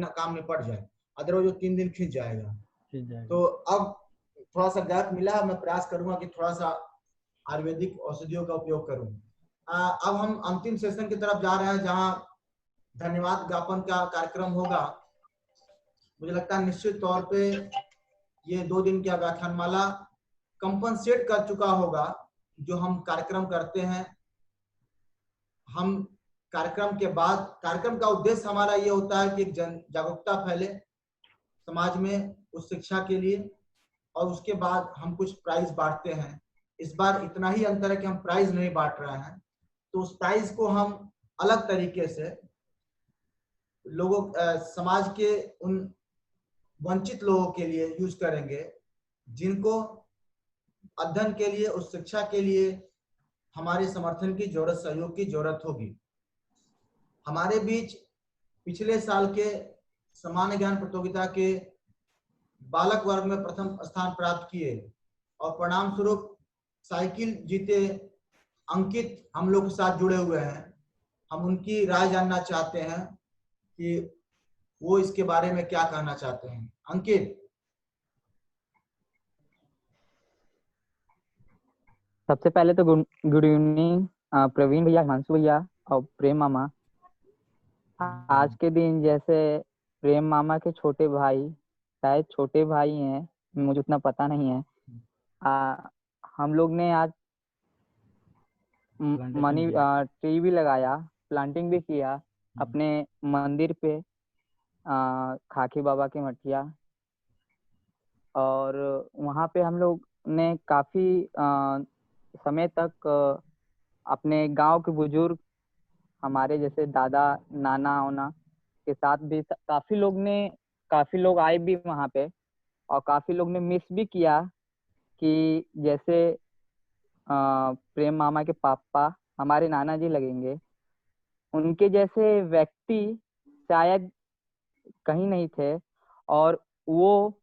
काम निपट जाए, अदरवाइज वो 3 दिन खींच जाएगा। तो अब थोड़ा सा गैप मिला, मैं प्रयास करूंगा कि थोड़ा सा आयुर्वेदिक औषधियों का उपयोग करूं। अब हम अंतिम सेशन की तरफ जा रहे हैं, जहां धन्यवाद ज्ञापन का कार्यक्रम होगा। मुझे लगता है निश्चित तौर पे ये 2 दिन का व्याख्यानमाला कंपनसेट कर चुका होगा जो हम कार्यक्रम करते हैं। हम कार्यक्रम के बाद, कार्यक्रम का उद्देश्य हमारा ये होता है कि जन जागरूकता फैले समाज में उस शिक्षा के लिए, और उसके बाद हम कुछ प्राइज बांटते हैं। इस बार इतना ही अंतर है कि हम प्राइज नहीं बांट रहे हैं, तो उस प्राइज को हम अलग तरीके से लोगों समाज के उन वंचित लोगों के लिए यूज करेंगे जिनको अध्ययन के लिए, उस शिक्षा के लिए हमारे समर्थन की जरूरत, सहयोग की जरूरत होगी। हमारे बीच पिछले साल के सामान्य ज्ञान प्रतियोगिता के बालक वर्ग में प्रथम स्थान प्राप्त किए और परिणाम स्वरूप साइकिल जीते अंकित हम लोग के साथ जुड़े हुए हैं। हम उनकी राय जानना चाहते हैं कि वो इसके बारे में क्या कहना चाहते हैं। अंकित। सबसे पहले तो गुड इवनिंग प्रवीण भैया, हिमांशु भैया और प्रेम मामा। आज के दिन जैसे प्रेम मामा के छोटे भाई, शायद छोटे भाई हैं, मुझे उतना पता नहीं है, हम लोग ने आज मनी ट्री भी लगाया, प्लांटिंग भी किया अपने मंदिर पे, खाकी बाबा की मठिया। और वहाँ पे हम लोग ने काफी समय तक अपने गांव के बुजुर्ग, हमारे जैसे दादा नाना ओना के साथ भी काफी लोग आए भी वहाँ पे, और काफी लोग ने मिस भी किया कि जैसे प्रेम मामा के पापा हमारे नाना जी लगेंगे, उनके जैसे व्यक्ति शायद कहीं नहीं थे। और वो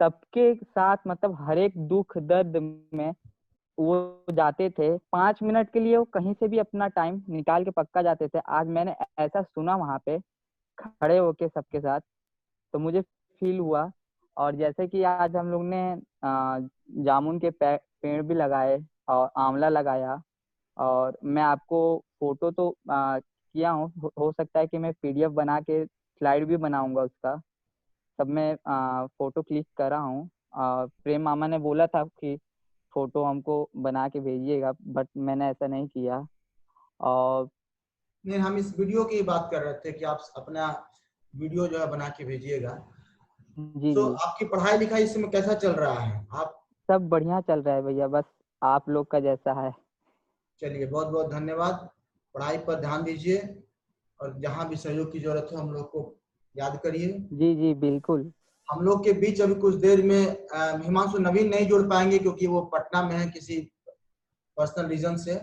सबके साथ मतलब हर एक दुख दर्द में वो जाते थे। 5 मिनट के लिए वो कहीं से भी अपना टाइम निकाल के पक्का जाते थे। आज मैंने ऐसा सुना वहां पे खड़े होके सबके साथ, तो मुझे फील हुआ। और जैसे कि आज हम लोग ने जामुन के पेड़ भी लगाए और आंवला लगाया, और मैं आपको फोटो तो किया हूँ, हो सकता है कि मैं पीडीएफ बना के स्लाइड भी बनाऊंगा उसका, सब मैं फोटो क्लिक कर रहा हूँ। प्रेम मामा ने बोला था कि फोटो हमको बना के भेजिएगा, बट मैंने ऐसा नहीं किया। और नहीं, हम इस वीडियो की बात कर रहे थे कि आप अपना वीडियो जो है बना के भेजिएगा। जी तो जी, आपकी पढ़ाई लिखाई इस समय कैसा चल रहा है? आप सब बढ़िया चल रहा है भैया, बस आप लोग का जैसा है। चलिए, बहुत बहुत धन्यवाद। पढ़ाई पर ध्यान दीजिए और जहाँ भी सहयोग की जरूरत हो हम लोग को याद करिए। जी जी बिल्कुल। हम लोग के बीच अभी कुछ देर में हिमांशु नवीन नहीं जुड़ पाएंगे क्योंकि वो पटना में है किसी पर्सनल रीजन से।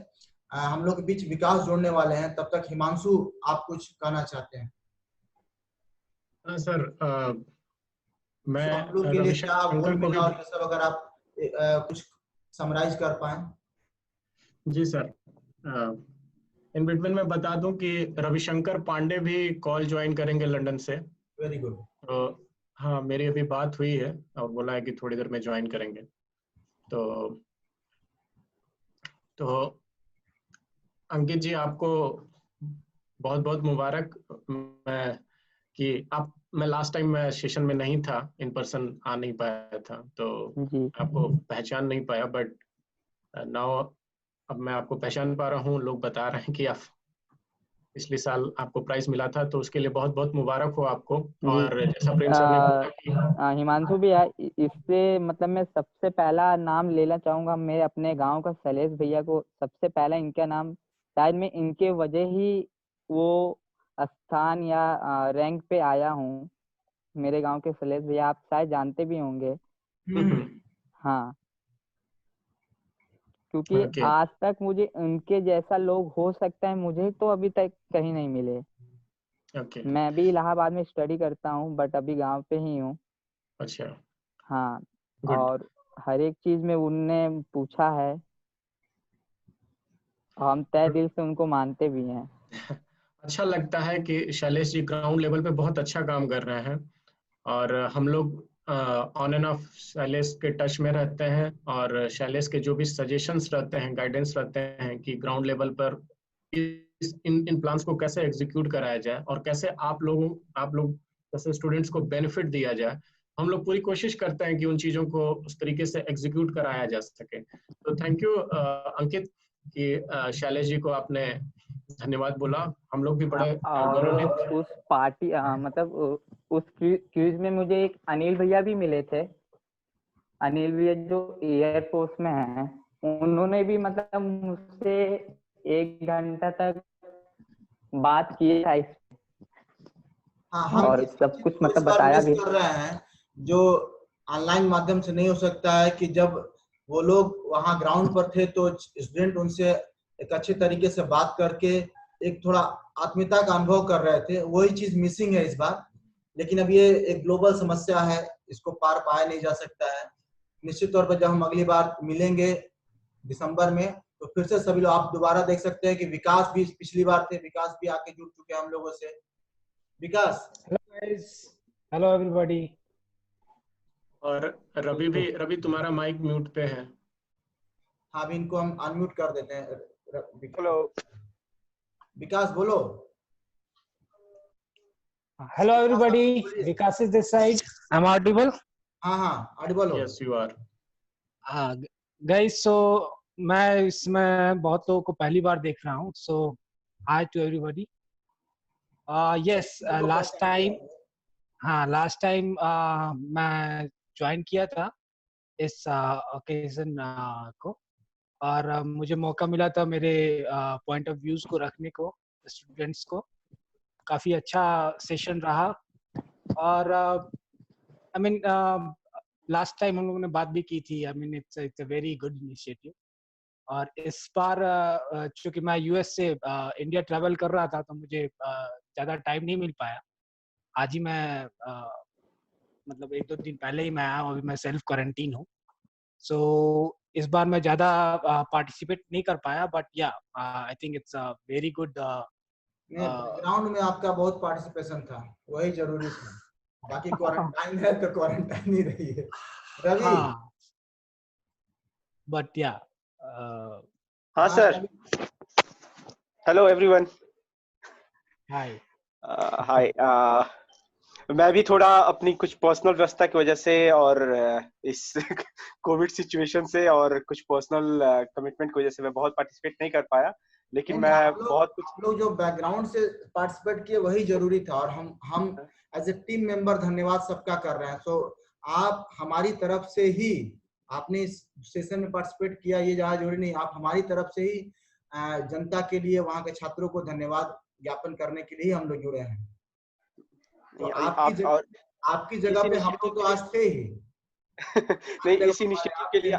हम लोग के बीच विकास जोड़ने वाले हैं। तब तक हिमांशु, आप कुछ कहना चाहते हैं? सर, मैं हम लोग के लिए क्या गुण रविशंकर को भी। मिला और ये सब अगर आप कुछ समराइज कर पाए। जी सर, इन बिटवीन मैं बता दूं कि रविशंकर पांडे भी कॉल ज्वाइन करेंगे लंदन से। Very good. तो हाँ, मेरी अभी बात हुई है और बोला है कि थोड़ी देर में ज्वाइन करेंगे। तो अंकित जी, आपको बहुत बहुत मुबारक। मैं लास्ट टाइम मैं सेशन में नहीं था, इन पर्सन आ नहीं पाया था, तो जी आपको पहचान नहीं पाया। बट नाउ अब मैं आपको पहचान पा रहा हूँ। लोग बता रहे हैं कि आप पिछले साल आपको प्राइज मिला था, तो उसके लिए बहुत बहुत मुबारक हो आपको। जी। और जैसा प्रेम सर ने बोला कि हिमांशु भी है इससे, मतलब मैं सबसे पहला नाम लेना चाहूंगा मेरे अपने गांव का, शैलेश भैया को सबसे पहला इनका नाम, शायद मैं इनके वजह ही वो स्थान या रैंक पे आया हूँ। मेरे गांव के शैलेश भैया, आप शायद जानते भी होंगे। हाँ, क्योंकि ओके, आज तक मुझे उनके जैसा लोग, हो सकता है मुझे तो अभी तक कहीं नहीं मिले। ओके, मैं भी इलाहाबाद में स्टडी करता हूँ, बट अभी गांव पे ही हूँ। अच्छा, हाँ, गुड। और हर एक चीज में उनने पूछा है, हम तहे दिल से उनको मानते भी हैं। अच्छा लगता है कि शैलेश जी ग्राउंड लेवल पे बहुत अच्छा काम कर रहे हैं, और हम लोग ऑन एंड ऑफ शैलेश के टच में रहते हैं, और शैलेश के जो भी सजेशंस रहते हैं, गाइडेंस रहते हैं कि ग्राउंड लेवल पर इन प्लान्स को कैसे एग्जीक्यूट कराया जाए और कैसे आप लोग जैसे स्टूडेंट्स को बेनिफिट दिया जाए, हम लोग पूरी कोशिश करते हैं कि उन चीज़ों को उस तरीके से एग्जीक्यूट कराया जा सके। तो थैंक यू अंकित कि शैलेश जी को आपने धन्यवाद बोला। हम लोग भी बड़े और गौरवान्वित। उस पार्टी मतलब उस क्विज में मुझे एक अनिल भैया भी मिले थे। अनिल भैया जो एयरफोर्स में हैं, उन्होंने भी मतलब मुझसे 1 घंटा तक बात की था हाँ, हम और इस सब चीज कुछ को इस मतलब बार बताया मिस भी। कर रहे हैं, जो ऑनलाइन माध्यम से नहीं हो सकता है, कि जब वो लोग वहाँ ग्राउंड पर थे तो स्टूडेंट उनसे एक अच्छे तरीके से बात करके एक थोड़ा आत्मीयता का अनुभव कर रहे थे। वही चीज मिसिंग है इस बार। लेकिन अब ये एक ग्लोबल समस्या है, इसको पार पाया नहीं जा सकता है। निश्चित तौर पर जब हम अगली बार मिलेंगे दिसंबर में, तो फिर से सभी लोग आप दोबारा देख सकते हैं कि विकास भी पिछली बार थे, विकास भी आके जुड़ चुके हैं हम लोगों से। विकास। Hello guys. Hello everybody. और रवि तुम्हारा माइक म्यूट पे है। हाँ, अभी इनको हम अनम्यूट कर देते हैं। हेलो, विकास बोलो। Hello everybody. बोलिए। Vikas is this side. I'm audible. हाँ हाँ, ऑडिबल हो। Yes you are. Guys, so मैं इसमें बहुत लोगों को पहली बार देख रहा हूँ. So hi to everybody. Yes, last time मैं ज्वाइन किया था इस ओकेजन को, और मुझे मौका मिला था मेरे पॉइंट ऑफ व्यूज को रखने को स्टूडेंट्स को। काफी अच्छा सेशन रहा, और आई मीन लास्ट टाइम हम लोगों ने बात भी की थी। I mean it's a very good initiative. और इस बार चूंकि मैं यूएस से इंडिया ट्रैवल कर रहा था, तो मुझे ज्यादा टाइम नहीं मिल पाया। आज ही मैं मतलब 1-2 दिन पहले ही मैं आया हूँ। अभी मैं सेल्फ क्वारंटीन हूँ, सो इस बार मैं ज्यादा पार्टिसिपेट नहीं कर पाया। बट या I think it's a very good. Ground में आपका बहुत पार्टिसिपेशन था, वही जरूरी था। बाकी क्वारंटाइन है तो क्वारंटाइन ही रही है। रवि। हाँ, बट या हाँ sir. Hello everyone. Hi. Hi. मैं भी थोड़ा अपनी कुछ पर्सनल व्यस्तता की वजह से और इस कोविड सिचुएशन से और कुछ पर्सनल कमिटमेंट की वजह से मैं बहुत पार्टिसिपेट नहीं कर पाया, लेकिन मैं बहुत कुछ। आप लोग जो बैकग्राउंड से पार्टिसिपेट किए वही जरूरी था, और हम एज ए टीम मेंबर धन्यवाद सबका कर रहे हैं। सो आप हमारी तरफ से ही, आपने इस सेशन में पार्टिसिपेट किया ये ज्यादा जरूरी नहीं, आप हमारी तरफ से ही जनता के लिए, वहाँ के छात्रों को धन्यवाद ज्ञापन करने के लिए हम लोग जुड़े हैं। तो आपकी जगह पे हम लोग तो आज थे ही। नहीं, इस इनिशिएटिव के लिए,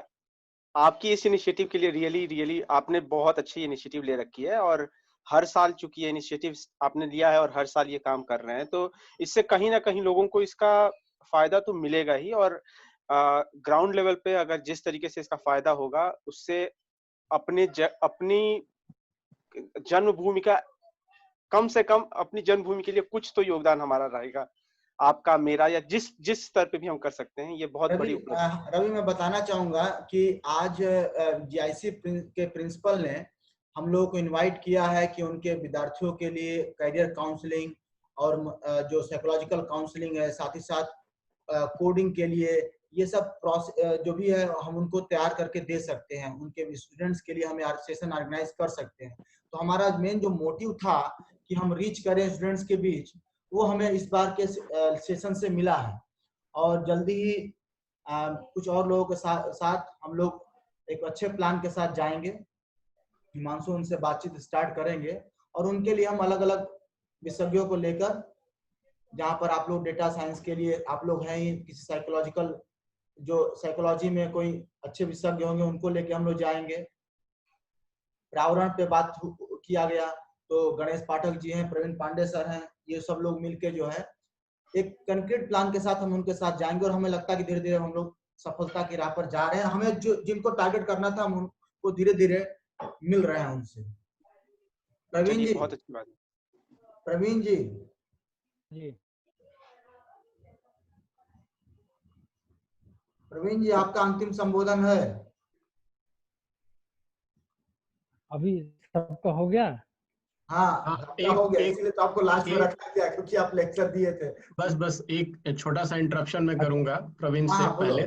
आपकी इस इनिशिएटिव के लिए रियली आपने बहुत अच्छी इनिशिएटिव ले रखी है, और हर साल चूंकि ये इनिशिएटिव आपने लिया है और हर साल ये काम कर रहे हैं, तो इससे कहीं ना कहीं लोगों को इसका फायदा तो मिलेगा ही। और ग्राउंड लेवल पे अगर जिस तरीके से इसका फायदा होगा, उससे अपनी जन्मभूमि का, कम से कम अपनी जन्मभूमि के लिए कुछ तो योगदान हमारा रहेगा, आपका, मेरा, या जिस स्तर पे भी हम कर सकते हैं। ये बहुत बड़ी उपलब्धि। रवि, मैं बताना चाहूंगा कि आज जीआईसी के प्रिंसिपल ने हम लोगों को इनवाइट किया है कि उनके विद्यार्थियों के लिए करियर काउंसलिंग और जो साइकोलॉजिकल काउंसलिंग है, साथ ही साथ कोडिंग के लिए, ये सब जो भी है हम उनको तैयार करके दे सकते हैं। उनके स्टूडेंट्स के लिए हम सेशन ऑर्गेनाइज कर सकते हैं। तो हमारा मेन जो मोटिव था कि हम रीच करें स्टूडेंट्स के बीच, वो हमें इस बार के सेशन से मिला है। और जल्दी ही कुछ और लोगों के साथ हम लोग एक अच्छे प्लान के साथ जाएंगे, हिमांशु उनसे बातचीत स्टार्ट करेंगे, और उनके लिए हम अलग अलग विशेषज्ञों को लेकर, जहाँ पर आप लोग डेटा साइंस के लिए आप लोग हैं ही, किसी साइकोलॉजिकल, जो साइकोलॉजी में कोई अच्छे विशेषज्ञ होंगे उनको लेके हम लोग जाएंगे। पर्यावरण पे बात किया गया, तो गणेश पाठक जी हैं, प्रवीण पांडे सर हैं, ये सब लोग मिलके जो है एक कंक्रीट प्लान के साथ हम उनके साथ जाएंगे। और हमें लगता है कि धीरे धीरे हम लोग सफलता की राह पर जा रहे हैं। हमें जो जिनको टारगेट करना था, हम उनको धीरे धीरे मिल रहे हैं उनसे। प्रवीण जी, बहुत अच्छी बात है। प्रवीण जी जी प्रवीण जी आपका अंतिम संबोधन है। अभी सबका हो गया। हाँ हाँ, आपका हो गया, इसीलिए तो आपको लास्ट में एक रखा गया क्योंकि आप लेक्चर दिए थे। बस एक छोटा सा इंटरप्शन मैं करूंगा प्रवीण से हाँ बोलो। पहले,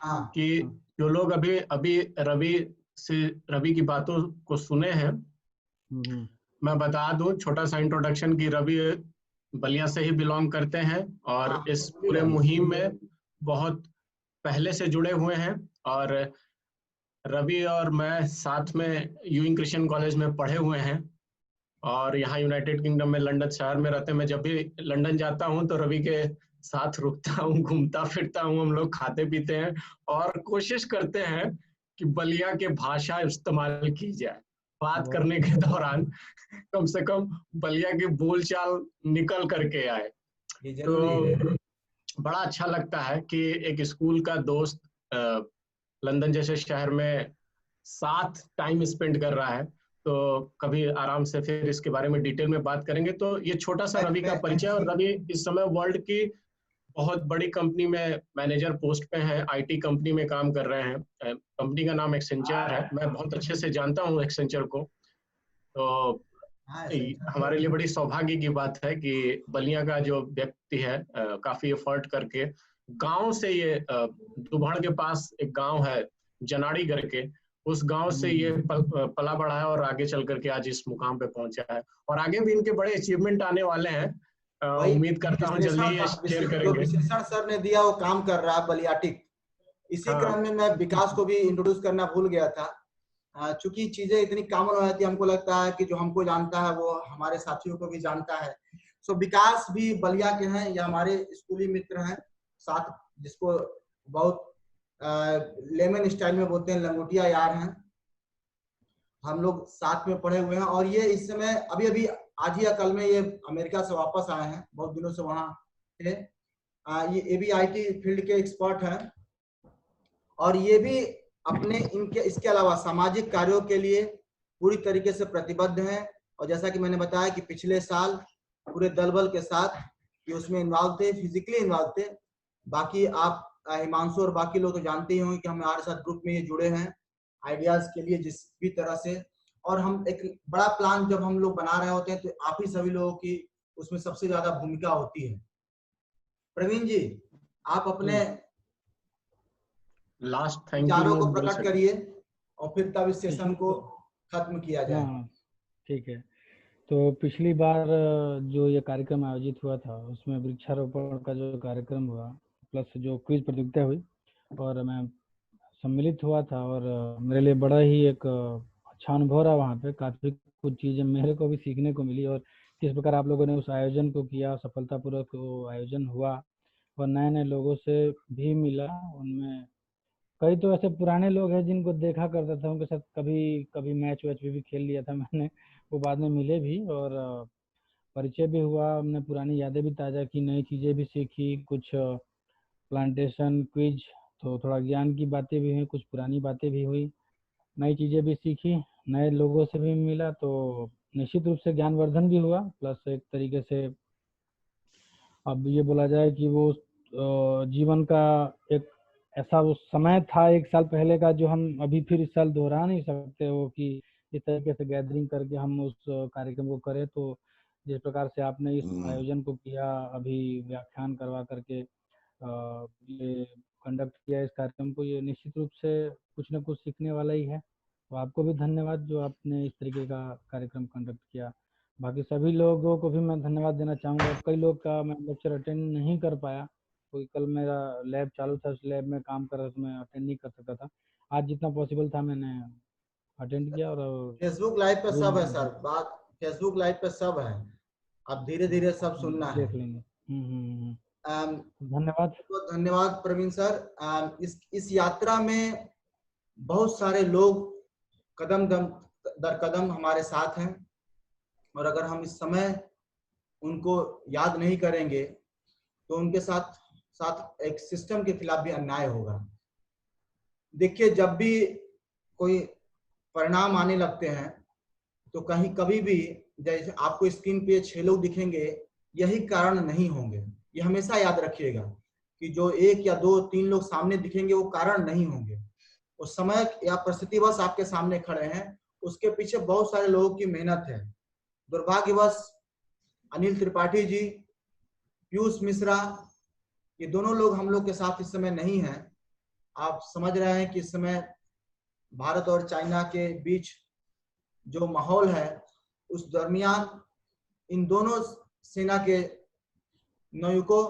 हाँ कि जो लोग अभी अभी रवि की बातों को सुने हैं, मैं बता दूं छोटा सा इंट्रोडक्शन कि रवि बलिया से ही बिलोंग करते हैं और हाँ इस बोलिए पूरे रवि। मुहिम में बहुत पहले से जुड़े हुए हैं। और रवि और मैं साथ में यूइंग क्रिश्चियन कॉलेज में पढ़े हुए हैं और यहाँ यूनाइटेड किंगडम में लंदन शहर में रहते हैं। मैं जब भी लंदन जाता हूँ तो रवि के साथ रुकता हूँ, घूमता फिरता हूँ, हम लोग खाते पीते हैं और कोशिश करते हैं कि बलिया के भाषा इस्तेमाल की जाए बात करने के दौरान, कम से कम बलिया की बोलचाल निकल करके आए। ये जरूरी है। तो बड़ा अच्छा लगता है कि एक स्कूल का दोस्त लंदन जैसे शहर में साथ टाइम स्पेंड कर रहा है। तो कभी आराम से फिर इसके बारे में डिटेल में बात करेंगे। तो ये छोटा सा रवि का परिचय। और रवि इस समय वर्ल्ड की बहुत बड़ी कंपनी में मैनेजर पोस्ट पे हैं, आईटी कंपनी में काम कर रहे हैं। कंपनी का नाम एक्सेंचर है, मैं बहुत अच्छे से जानता हूँ एक्सेंचर को। तो हमारे लिए बड़ी सौभाग्य की बात है कि बलिया का जो व्यक्ति है काफी एफर्ट करके गांव से, ये दुभड़ के पास एक गांव है जनाड़ी करके, उस गांव से ये पला बढ़ा है और आगे चल करके आज इस मुकाम पे पहुंचा है। और आगे भी इनके बड़े अचीवमेंट आने वाले हैं, उम्मीद करता हूँ जल्दी ये शेयर करेंगे। विशेषण सर ने दिया वो काम कर रहा है बलियाटिक। इसी क्रम में मैं विकास को भी इंट्रोड्यूस करना भूल गया था। चूंकि चीजें इतनी कॉमन हो जाती है, हमको लगता है कि जो हमको जानता है वो हमारे साथियों को भी जानता है। सो विकास भी बलिया के हैं, या हमारे स्कूली मित्र हैं साथ, जिसको बहुत लेमन स्टाइल में बोलते हैं लंगोटिया यार हैं। हम लोग साथ में पढ़े हुए हैं और ये इस समय अभी अभी आज ही या कल में ये अमेरिका से वापस आए हैं, बहुत दिनों से वहां थे। ये भी आईटी फील्ड के एक्सपर्ट हैं और ये भी अपने इनके इसके अलावा सामाजिक कार्यों के लिए पूरी तरीके से प्रतिबद्ध हैं। और जैसा कि मैंने बताया कि पिछले साल पूरे दल बल के साथ ये उसमें इन्वॉल्व थे, फिजिकली इन्वॉल्व थे। बाकी आप हिमांशु और बाकी लोग तो जानते ही होंगे कि हम हमारे साथ ग्रुप में ये जुड़े हैं आइडियाज के लिए जिस भी तरह से। और हम एक बड़ा प्लान जब हम लोग बना रहे होते हैं तो आप ही सभी लोगों की उसमें सबसे ज्यादा भूमिका होती है। प्रवीण जी आप अपने लास्ट विचारों को प्रकट करिए और फिर तब इस सेशन को खत्म किया जाए। ठीक है। तो पिछली बार जो ये कार्यक्रम आयोजित हुआ था उसमें वृक्षारोपण का जो कार्यक्रम हुआ प्लस जो क्विज प्रतियोगिता हुई और मैं सम्मिलित हुआ था और मेरे लिए बड़ा ही एक अच्छा अनुभव रहा। वहाँ पे काफी कुछ चीजें मेरे को भी सीखने को मिली और किस प्रकार आप लोगों ने उस आयोजन को किया, सफलतापूर्वक वो आयोजन हुआ और नए नए लोगों से भी मिला। उनमें कई तो ऐसे पुराने लोग हैं जिनको देखा करता था, उनके साथ कभी कभी मैच वैच भी खेल लिया था मैंने, वो बाद में मिले भी और परिचय भी हुआ। हमने पुरानी यादें भी ताज़ा की, नई चीज़ें भी सीखी, कुछ प्लांटेशन क्विज तो थोड़ा ज्ञान की बातें भी हुई, कुछ पुरानी बातें भी हुई, नई चीज़ें भी सीखी, नए लोगों से भी मिला। तो निश्चित रूप से ज्ञानवर्धन भी हुआ प्लस एक तरीके से अब ये बोला जाए कि वो जीवन का एक ऐसा वो समय था एक साल पहले का जो हम अभी फिर इस साल दोहरा नहीं सकते हो कि इस तरीके से गैदरिंग करके हम उस कार्यक्रम को करें। तो जिस प्रकार से आपने इस आयोजन को किया, अभी व्याख्यान करवा करके ये कंडक्ट किया इस कार्यक्रम को, ये निश्चित रूप से कुछ न कुछ सीखने वाला ही है। तो आपको भी धन्यवाद जो आपने इस तरीके का कार्यक्रम कंडक्ट किया। बाकी सभी लोगों को भी मैं धन्यवाद देना चाहूँगा। कई लोग का मैं लेक्चर अटेंड नहीं कर पाया, कोई कल मेरा लैब चालू था, उस लैब में काम कर रहा था, मैं अटेंड नहीं कर सकता था। आज जितना पॉसिबल था मैंने अटेंड किया। और फेसबुक लाइव पे सब है सर, बात फेसबुक लाइव पे सब है, अब धीरे धीरे सब सुनना है। देख लेंगे। धन्यवाद। धन्यवाद प्रवीण सर। इस यात्रा में बहुत सारे लोग कदम दर कदम हमारे साथ हैं और अगर हम इस समय उनको याद नहीं करेंगे तो उनके साथ साथ एक सिस्टम के खिलाफ भी अन्याय होगा। देखिए जब भी कोई परिणाम आने लगते हैं तो कहीं कभी भी जैसे आपको स्क्रीन पे 6 लोग दिखेंगे, यही कारण नहीं होंगे। ये हमेशा याद रखिएगा कि जो 1 या 2 3 लोग सामने दिखेंगे वो कारण नहीं होंगे। उस समय या परिस्थितिवश आपके सामने खड़े हैं, उसके पीछे बहुत सारे लोगों की मेहनत है। दुर्भाग्यवश अनिल त्रिपाठी जी, पीयूष मिश्रा, ये दोनों लोग हम लोग के साथ इस समय नहीं हैं। आप समझ रहे हैं कि इस समय भारत और चाइना के बीच जो माहौल है, उस दरमियान इन दोनों सेना के नौयुकों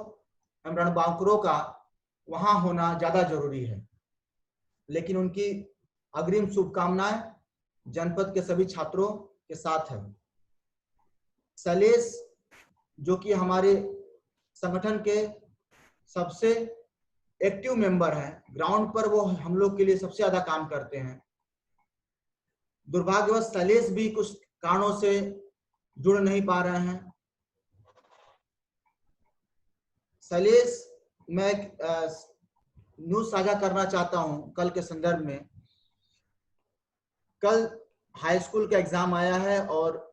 एवं रणबांकुरों का वहां होना ज्यादा जरूरी है। लेकिन उनकी अग्रिम शुभकामनाएं जनपद के सभी छात्रों के साथ है। शैलेश जो कि हमारे संगठन के सबसे एक्टिव मेंबर हैं, ग्राउंड पर वो हम लोग के लिए सबसे ज्यादा काम करते हैं। दुर्भाग्यवश शैलेश भी कुछ कारणों से जुड़ नहीं पा रहे हैं। शैलेश, मैं न्यूज साझा करना चाहता हूं कल के संदर्भ में। कल हाई स्कूल का एग्जाम आया है और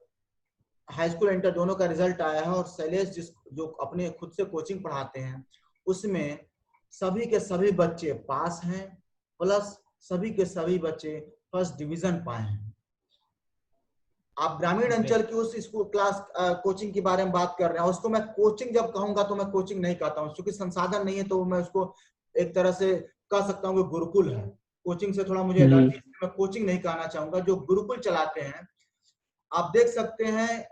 हाई स्कूल इंटर दोनों का रिजल्ट आया है, और शैलेश जो अपने खुद से कोचिंग पढ़ाते हैं, उसमें सभी के सभी बच्चे पास हैं, प्लस सभी के सभी बच्चे फर्स्ट डिवीजन पाए हैं। आप ग्रामीण अंचल की उस स्कूल क्लास कोचिंग के बारे में बात कर रहे हैं। उसको मैं कोचिंग जब कहूंगा तो मैं कोचिंग नहीं कहता हूँ, क्योंकि संसाधन नहीं है, तो मैं उसको एक तरह से कह सकता हूँ कि गुरुकुल है। कोचिंग से थोड़ा मुझे एलर्जी, मैं कोचिंग नहीं कहना चाहूंगा। जो गुरुकुल चलाते हैं, आप देख सकते हैं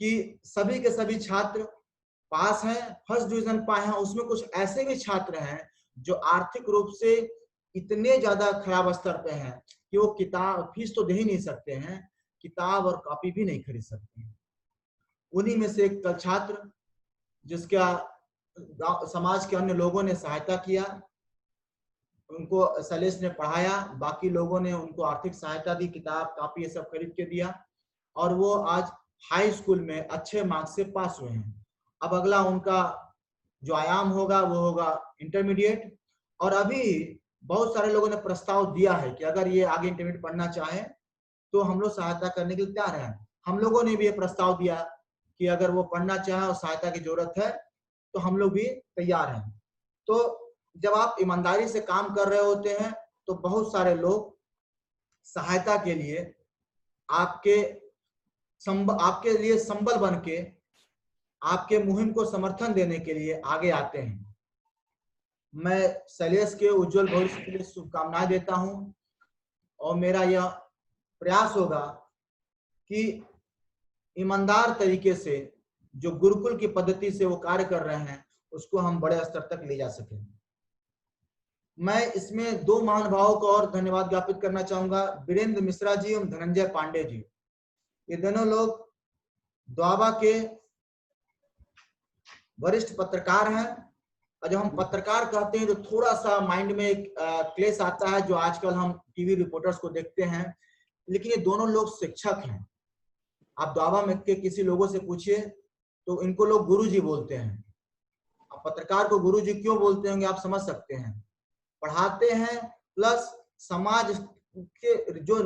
कि सभी के सभी छात्र पास हैं, फर्स्ट डिवीजन पाए हैं। उसमें कुछ ऐसे भी छात्र हैं जो आर्थिक रूप से इतने ज्यादा खराब स्तर पे हैं कि वो किताब फीस तो दे ही नहीं सकते हैं, किताब और कॉपी भी नहीं खरीद सकते हैं। उन्हीं में से एक कल छात्र जिसका समाज के अन्य लोगों ने सहायता किया, उनको शैलेश ने पढ़ाया, बाकी लोगों ने उनको आर्थिक सहायता दी, किताब कॉपी ये सब खरीद के दिया, और वो आज हाई स्कूल में अच्छे मार्क्स से पास हुए हैं। अब अगला उनका जो आयाम होगा वो होगा इंटरमीडिएट। और अभी बहुत सारे लोगों ने प्रस्ताव दिया है कि अगर ये आगे इंटरमीडिएट पढ़ना चाहे तो हम लोग सहायता करने के लिए तैयार हैं। हम लोगों ने भी ये प्रस्ताव दिया कि अगर वो पढ़ना चाहे और सहायता की जरूरत है तो हम लोग भी तैयार हैं। तो जब आप ईमानदारी से काम कर रहे होते हैं तो बहुत सारे लोग सहायता के लिए आपके लिए संबल बन के आपके मुहिम को समर्थन देने के लिए आगे आते हैं। मैं शैलेश के उज्जवल भविष्य के लिए शुभकामनाएं देता हूं, और मेरा यह प्रयास होगा कि ईमानदार तरीके से जो गुरुकुल की पद्धति से वो कार्य कर रहे हैं उसको हम बड़े स्तर तक ले जा सकें। मैं इसमें दो महानुभावों को और धन्यवाद ज्ञापित करना चाहूंगा, वीरेंद्र मिश्रा जी और धनंजय पांडे जी। ये दोनों लोग द्वाबा के वरिष्ठ पत्रकार हैं, और जब हम पत्रकार कहते हैं तो थोड़ा सा माइंड में एक क्लेश आता है जो आजकल हम टीवी रिपोर्टर्स को देखते हैं, लेकिन ये दोनों लोग शिक्षक हैं। आप द्वाबा में के किसी लोगों से पूछिए तो इनको लोग गुरुजी बोलते हैं। आप पत्रकार को गुरुजी क्यों बोलते होंगे आप समझ सकते हैं। पढ़ाते हैं, प्लस समाज के जो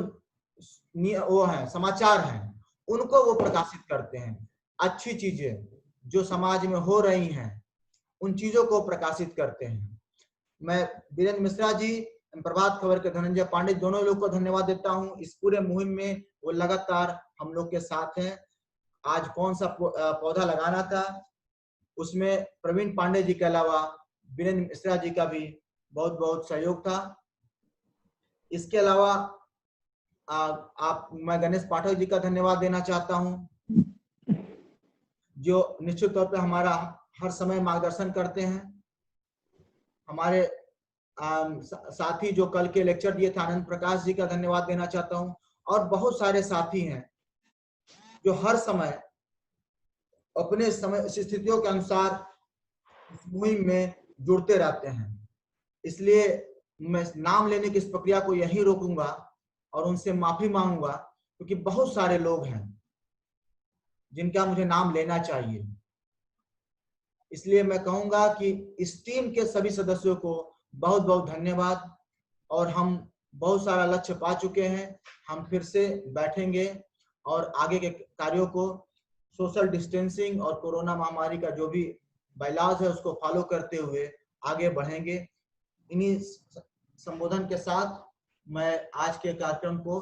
वो है समाचार हैं उनको वो प्रकाशित करते हैं। अच्छी चीजें जो समाज में हो रही हैं उन चीजों को प्रकाशित करते हैं। मैं वीरेंद्र मिश्रा जी, प्रभात खबर के धनंजय पांडे, दोनों लोग को धन्यवाद देता हूं। इस पूरे मुहिम में वो लगातार हम लोग के साथ हैं। आज कौन सा पौधा लगाना था उसमें प्रवीण पांडे जी के अलावा वीरेंद्र मिश्रा जी का भी बहुत बहुत सहयोग था। इसके अलावा मैं गणेश पाठक जी का धन्यवाद देना चाहता हूं, जो निश्चित तौर पे हमारा हर समय मार्गदर्शन करते हैं। हमारे साथी जो कल के लेक्चर दिए थे आनंद प्रकाश जी का धन्यवाद देना चाहता हूं, और बहुत सारे साथी हैं जो हर समय अपने समय स्थितियों के अनुसार मुहिम में जुड़ते रहते हैं। इसलिए मैं नाम लेने की इस प्रक्रिया को यहीं रोकूंगा और उनसे माफी मांगूंगा, क्योंकि बहुत सारे लोग हैं जिनका मुझे नाम लेना चाहिए। इसलिए मैं कहूंगा कि इस टीम के सभी सदस्यों को बहुत बहुत धन्यवाद, और हम बहुत सारा लक्ष्य पा चुके हैं। हम फिर से बैठेंगे और आगे के कार्यों को सोशल डिस्टेंसिंग और कोरोना महामारी का जो भी बायलॉज है उसको फॉलो करते हुए आगे बढ़ेंगे। इन्हीं संबोधन के साथ मैं आज के कार्यक्रम को